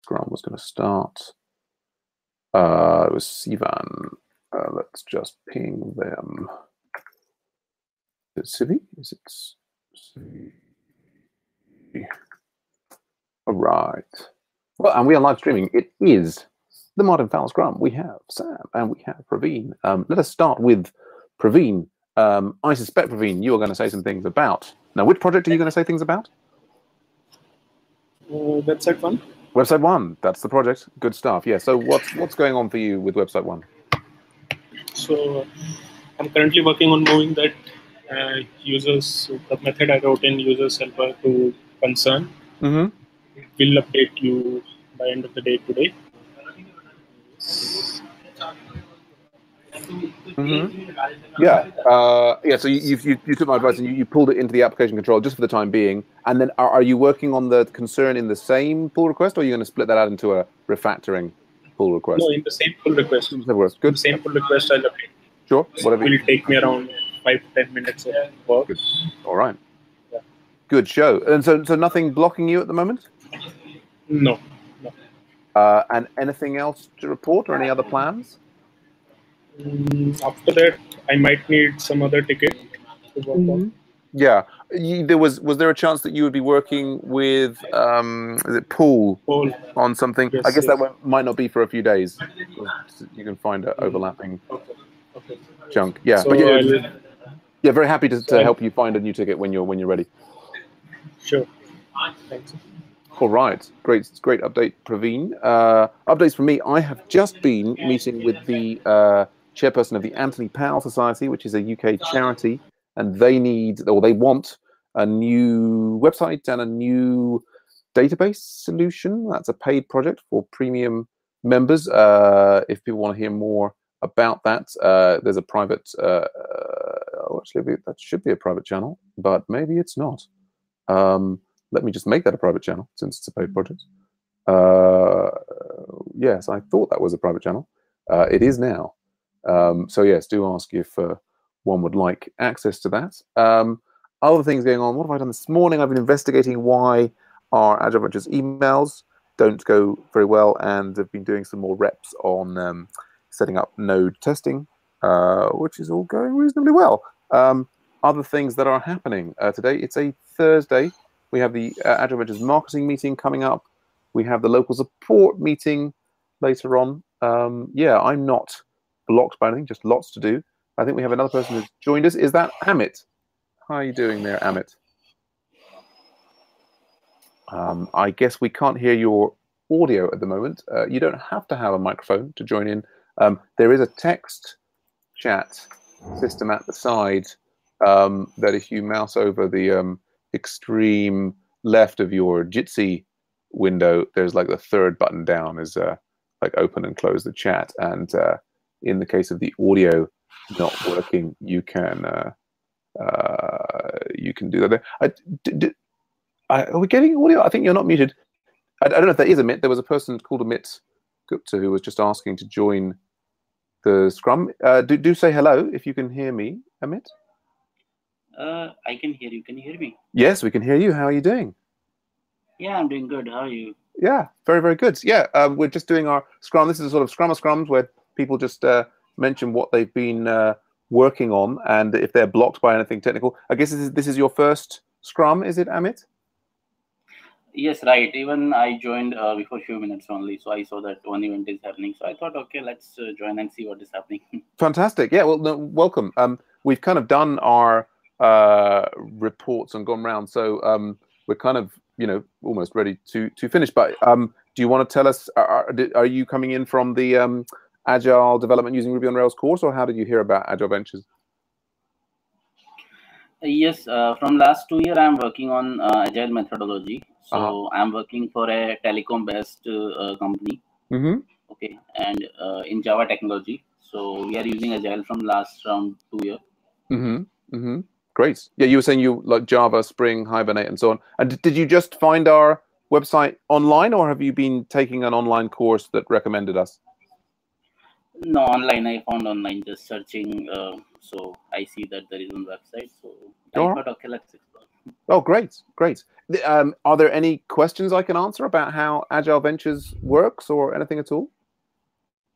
Scrum was going to start. It was Sivan. Let's just ping them. Is it Civi? Is it Civi? All right. Well, and we are live streaming. It is the Modern Fowler Scrum. We have Sam and we have Praveen. Let us start with Praveen. I suspect, Praveen, you are going to say some things about. Now, which project are you going to say things about? Website 1. Website 1. That's the project. Good stuff. Yeah. So what's going on for you with Website 1? So I'm currently working on moving that users, the method I wrote in users helper to concern. Mm-hmm. We'll update you by end of the day today. Mm-hmm. Yeah. Yeah. So you took my advice and you pulled it into the application control just for the time being. And then are you working on the concern in the same pull request, or are you going to split that out into a refactoring pull request? No, in the same pull request. Good. In the same pull request, I'll update. Sure. Whatever. It will take me around 5 to 10 minutes of work. Good. All right. Yeah. Good show. And so nothing blocking you at the moment? No. And anything else to report, or any other plans? After that, I might need some other ticket to work on. Yeah. Was there a chance that you would be working with is it Paul on something? Yes, I guess yes. that might not be for a few days. You can find an overlapping Okay. chunk. Yeah. So But yeah, very happy to help you find a new ticket when you're ready. Sure. Thanks. All right, great update, Praveen. Updates from me. I have just been meeting with the chairperson of the Anthony Powell Society, which is a UK charity, and they want a new website and a new database solution. That's a paid project for premium members. If people want to hear more about that, there's a private. Actually, that should be a private channel, but maybe it's not. Let me just make that a private channel since it's a paid project. Yes, I thought that was a private channel. It is now. So yes, do ask if one would like access to that. Other things going on. What have I done this morning? I've been investigating why our Agile Ventures emails don't go very well, and have been doing some more reps on setting up node testing, which is all going reasonably well. Other things that are happening today. It's a Thursday. We have the Agile Ventures marketing meeting coming up. We have the local support meeting later on. Yeah, I'm not blocked by anything, just lots to do. I think we have another person who's joined us. Is that Amit? How are you doing there, Amit? I guess we can't hear your audio at the moment. You don't have to have a microphone to join in. There is a text chat system at the side that if you mouse over the extreme left of your Jitsi window, there's like the third button down is like open and close the chat. And in the case of the audio not working, you can do that there. Are we getting audio? I think you're not muted. I don't know if that is Amit. There was a person called Amit Gupta who was just asking to join the Scrum. Do say hello if you can hear me, Amit. I can hear you. Can you hear me? Yes, we can hear you. How are you doing? Yeah, I'm doing good. How are you? Yeah, very, very good. Yeah, we're just doing our Scrum. This is a sort of Scrum of Scrums where people just mention what they've been working on and if they're blocked by anything technical. I guess this is your first Scrum, is it, Amit? Yes, right. Even I joined before a few minutes only, so I saw that one event is happening. So I thought, okay, let's join and see what is happening. Fantastic. Yeah, well, no, welcome. We've kind of done our reports and gone round, so we're kind of, almost ready to finish. But do you want to tell us, are you coming in from the Agile Development Using Ruby on Rails course, or how did you hear about Agile Ventures? Yes, from last 2 years, I'm working on Agile methodology. So I'm working for a telecom-based company. Mm-hmm. Okay, and in Java technology. So we are using Agile from last around 2 years. Mm-hmm. Mm-hmm. Great. Yeah, you were saying you like Java, Spring, Hibernate, and so on. And did you just find our website online, or have you been taking an online course that recommended us? No, online. I found online, just searching. So I see that there is one website. So I thought, okay, let's explore. Oh, great, great. Are there any questions I can answer about how Agile Ventures works or anything at all?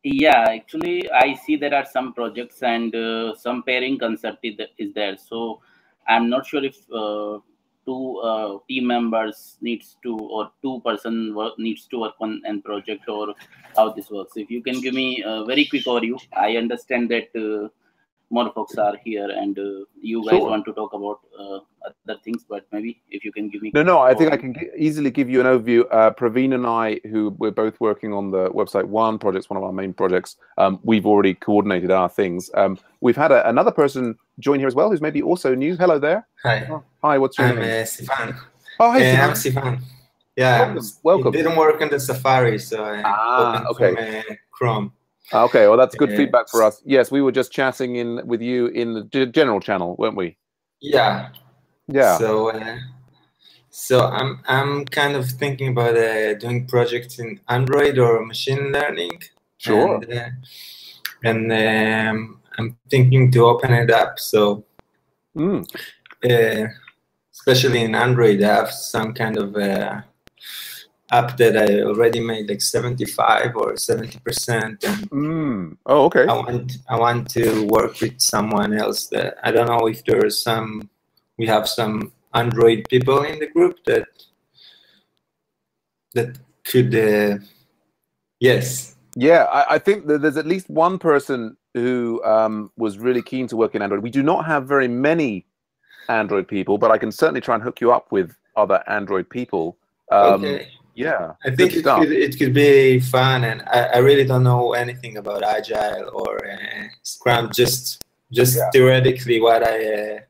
Yeah, actually, I see there are some projects and some pairing concept is there. So I'm not sure if two team members needs to, or two-person needs to work on an project, or how this works. If you can give me a very quick overview. I understand that more folks are here and you guys want to talk about other things, but maybe if you can give me no I think I can easily give you an overview. Praveen and I, who we're both working on the website one project, one of our main projects, we've already coordinated our things. We've had another person join here as well who's maybe also new. Hello there. Hi. Hi, what's your name? I'm Sivan. Oh, hi, I'm Sivan. Yeah, welcome. It didn't work on the Safari, so I opened from Chrome. Okay, well, that's good feedback for us. Yes, we were just chatting with you in the general channel, weren't we? Yeah. Yeah. So I'm kind of thinking about doing projects in Android or machine learning. Sure. And I'm thinking to open it up. So especially in Android, I have some kind of app that I already made like 75 or 70%. Oh, okay. I want to work with someone else. That I don't know if there's we have some Android people in the group that could. Yes. Yeah, I think that there's at least one person who was really keen to work in Android. We do not have very many Android people, but I can certainly try and hook you up with other Android people. Okay. Yeah, I think it could be fun, and I really don't know anything about Agile or Scrum. Just theoretically what I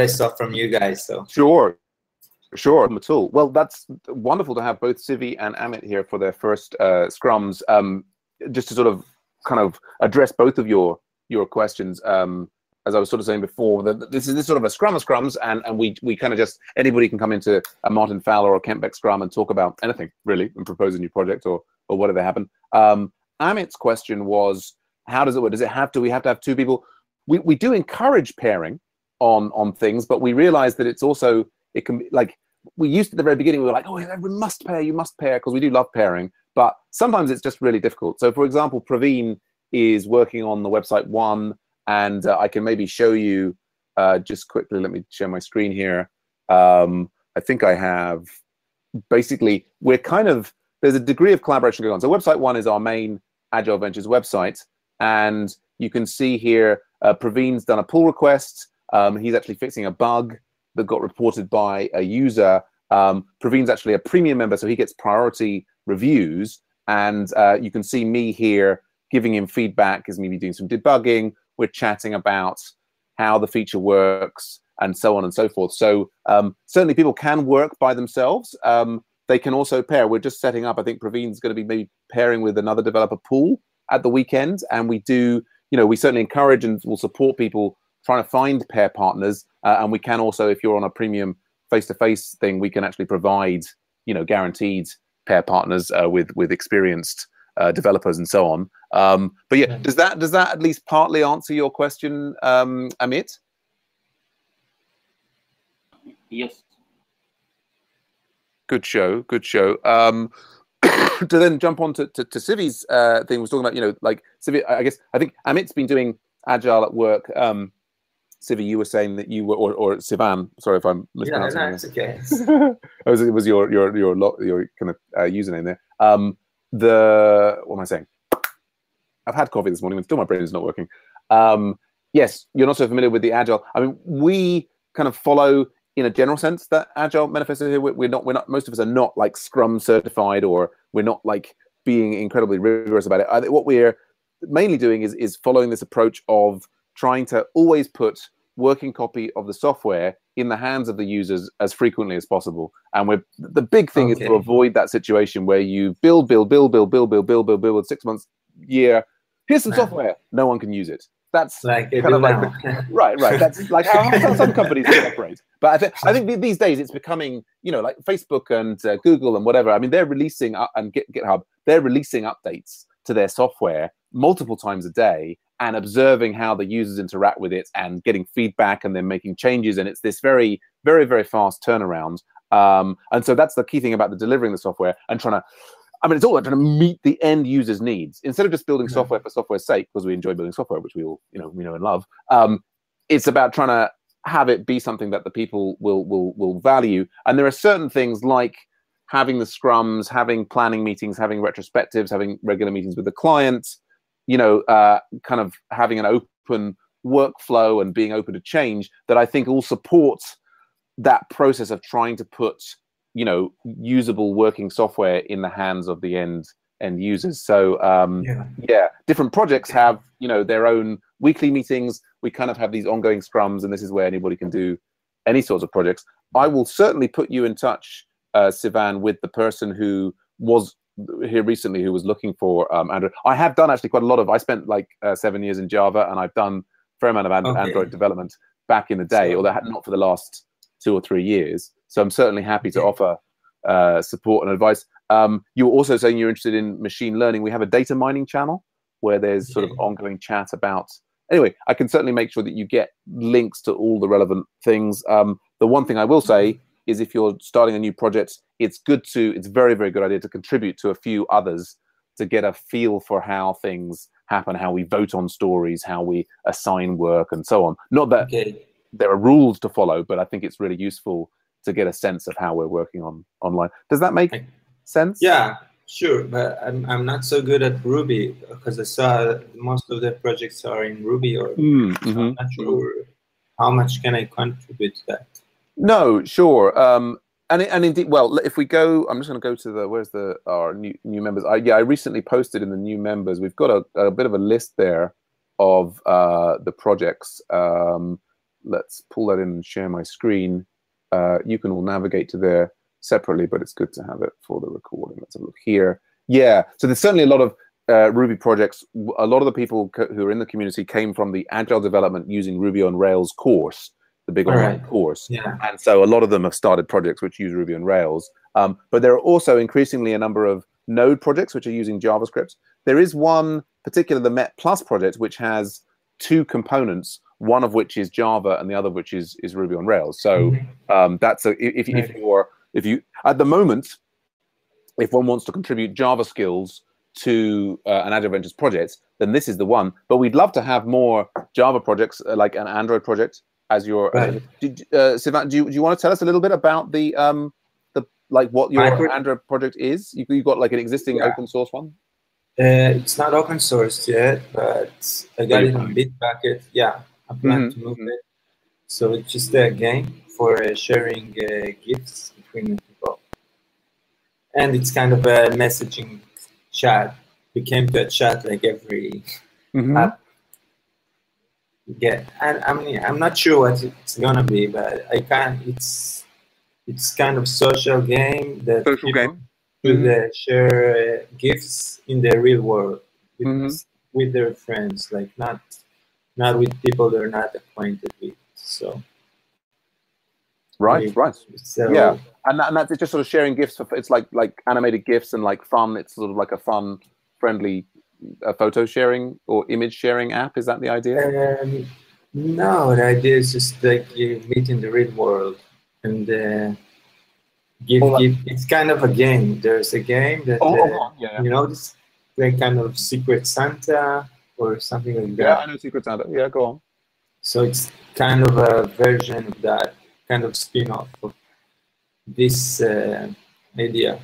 saw from you guys. So sure, at all. Well, that's wonderful to have both Sivi and Amit here for their first Scrums. Just to sort of kind of address both of your questions. As I was sort of saying before, this is sort of a Scrum of Scrums, and we kind of just, anybody can come into a Martin Fowler or Kent Beck Scrum and talk about anything really, and propose a new project or whatever happen. Amit's question was, how does it work? Do we have to have two people? We do encourage pairing on things, but we realize that it's also, it can be like, we used to at the very beginning, we were like, oh, we must pair, you must pair, because we do love pairing, but sometimes it's just really difficult. So for example, Praveen is working on the website one, and I can maybe show you just quickly. Let me share my screen here. I think I have, basically, there's a degree of collaboration going on. So website one is our main Agile Ventures website. And you can see here, Praveen's done a pull request. He's actually fixing a bug that got reported by a user. Praveen's actually a premium member, so he gets priority reviews. And you can see me here giving him feedback, is maybe doing some debugging. We're chatting about how the feature works and so on and so forth. So certainly people can work by themselves. They can also pair. We're just setting up, I think Praveen's going to be maybe pairing with another developer pool at the weekend. And we do, we certainly encourage and will support people trying to find pair partners. And we can also, if you're on a premium face-to-face thing, we can actually provide, guaranteed pair partners with experienced developers and so on. But yeah, does that at least partly answer your question, Amit? Yes. Good show. To then jump on to Sivi's thing, was talking about, like Sivi, I think Amit's been doing Agile at work. Sivi, you were saying that you were, or Sivan, sorry if I'm mispronouncing. Yeah, that's okay. It was your kind of username there. What am I saying? I've had coffee this morning and still my brain is not working. Yes, you're not so familiar with the Agile. I mean, we kind of follow, in a general sense, that Agile manifesto here. We're not. Most of us are not like Scrum certified, or we're not like being incredibly rigorous about it. What we're mainly doing is following this approach of trying to always put working copy of the software in the hands of the users as frequently as possible. And the big thing is to avoid that situation where you build 6 months, year, here's some software, no one can use it. That's like kind of like right. That's like how some companies operate. But I think these days it's becoming, like Facebook and Google and whatever. I mean, they're releasing and GitHub, they're releasing updates to their software multiple times a day, and observing how the users interact with it and getting feedback and then making changes. And it's this very, very, very fast turnaround. And so that's the key thing about the delivering the software and trying to, I mean, it's all about trying to meet the end user's needs instead of just building software for software's sake, because we enjoy building software, which we all, we know and love. It's about trying to have it be something that the people will value. And there are certain things like having the scrums, having planning meetings, having retrospectives, having regular meetings with the client, kind of having an open workflow and being open to change, that I think all supports that process of trying to put usable working software in the hands of the end users. So different projects have their own weekly meetings. We kind of have these ongoing scrums, and this is where anybody can do any sorts of projects. I will certainly put you in touch, Sivan, with the person who was here recently who was looking for Android. I have done actually quite a lot of, I spent like 7 years in Java, and I've done a fair amount of Android development back in the day, although not for the last 2 or 3 years. So I'm certainly happy to offer support and advice. You were also saying you're interested in machine learning. We have a data mining channel where there's sort of ongoing chat about. Anyway, I can certainly make sure that you get links to all the relevant things. The one thing I will say is if you're starting a new project, it's very, very good idea to contribute to a few others to get a feel for how things happen, how we vote on stories, how we assign work, and so on. Not that there are rules to follow, but I think it's really useful to get a sense of how we're working online. Does that make sense? Yeah, sure. But I'm not so good at Ruby, because I saw most of the projects are in Ruby, or I'm not sure how much can I contribute to that. No, sure. And indeed, well, if we go, I'm just going to go to our new members. I recently posted in the new members. We've got a bit of a list there of the projects. Let's pull that in and share my screen. You can all navigate to there separately, but it's good to have it for the recording. Let's have a look here. Yeah, so there's certainly a lot of Ruby projects. A lot of the people who are in the community came from the Agile Development Using Ruby on Rails course, the big online course. Yeah. And so a lot of them have started projects which use Ruby on Rails. But there are also increasingly a number of Node projects which are using JavaScript. There is one particular, the Met Plus project, which has 2 components, one of which is Java and the other of which is Ruby on Rails. So that's if you at the moment, if one wants to contribute Java skills to an Agile Ventures project, then this is the one. But we'd love to have more Java projects, like an Android project, as your. Sivan, do you want to tell us a little bit about the what your Android project is? You got like an existing open source one? It's not open source yet, but I got it on Bitbucket. Yeah, I plan to move it. So it's just a game for sharing GIFs between people. And it's kind of a messaging chat. We came to a chat like every app. Yeah, and I mean, I'm not sure what it's gonna be, but it's kind of social game that people will share GIFs in the real world with their friends, like not with people they're not acquainted with. So right. So, yeah, and that's just sort of sharing GIFs. It's like animated GIFs and like fun. It's sort of like a fun, friendly photo sharing or image sharing app. Is that the idea? No, the idea is just like you meet in the real world and give. It's kind of a game. There's a game that this like kind of Secret Santa or something like that. Yeah, I know Secret Santa. Yeah, go on. So it's kind of a version of that, kind of spin-off of this idea.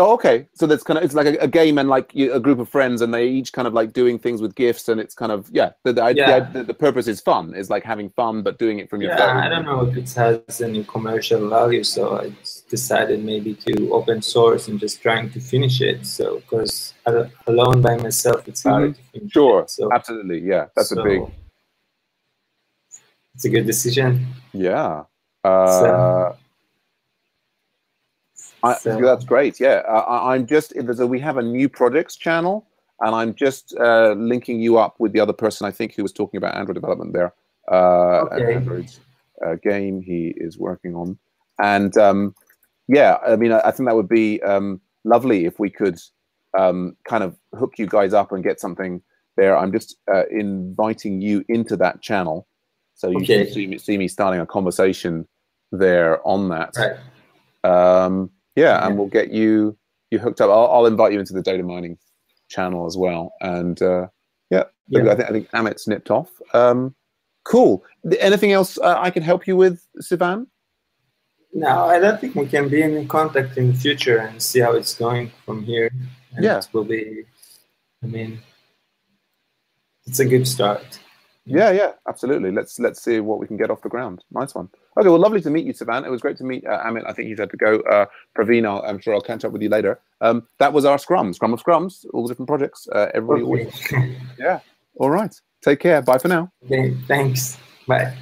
Oh, okay. So that's kind of, it's like a game and like a group of friends, and they each kind of like doing things with GIFs, and it's kind of the purpose is fun. Is like having fun, but doing it from your phone. I don't know if it has any commercial value, so I decided maybe to open source and just trying to finish it. So because alone by myself, it's hard to finish. Sure. It, so, absolutely. Yeah, that's a big. It's a good decision. Yeah. That's great. Yeah, I'm just we have a new projects channel, and I'm just linking you up with the other person I think who was talking about Android development there. An Android game he is working on, and yeah, I mean, I think that would be lovely if we could kind of hook you guys up and get something there. I'm just inviting you into that channel, so you can see me starting a conversation there on that. Right. Yeah, and we'll get you hooked up. I'll invite you into the data mining channel as well. And I think Amit's nipped off. Cool. Anything else I can help you with, Sivan? No, I don't think we can be in contact in the future and see how it's going from here. And it will be, I mean, it's a good start. Yeah, absolutely. Let's see what we can get off the ground. Nice one. Okay, well, lovely to meet you, Sivan. It was great to meet Amit. I think he's had to go. Praveen, I'm sure I'll catch up with you later. That was our Scrum of Scrums, all the different projects. Everybody, yeah. All right. Take care. Bye for now. Okay, thanks. Bye.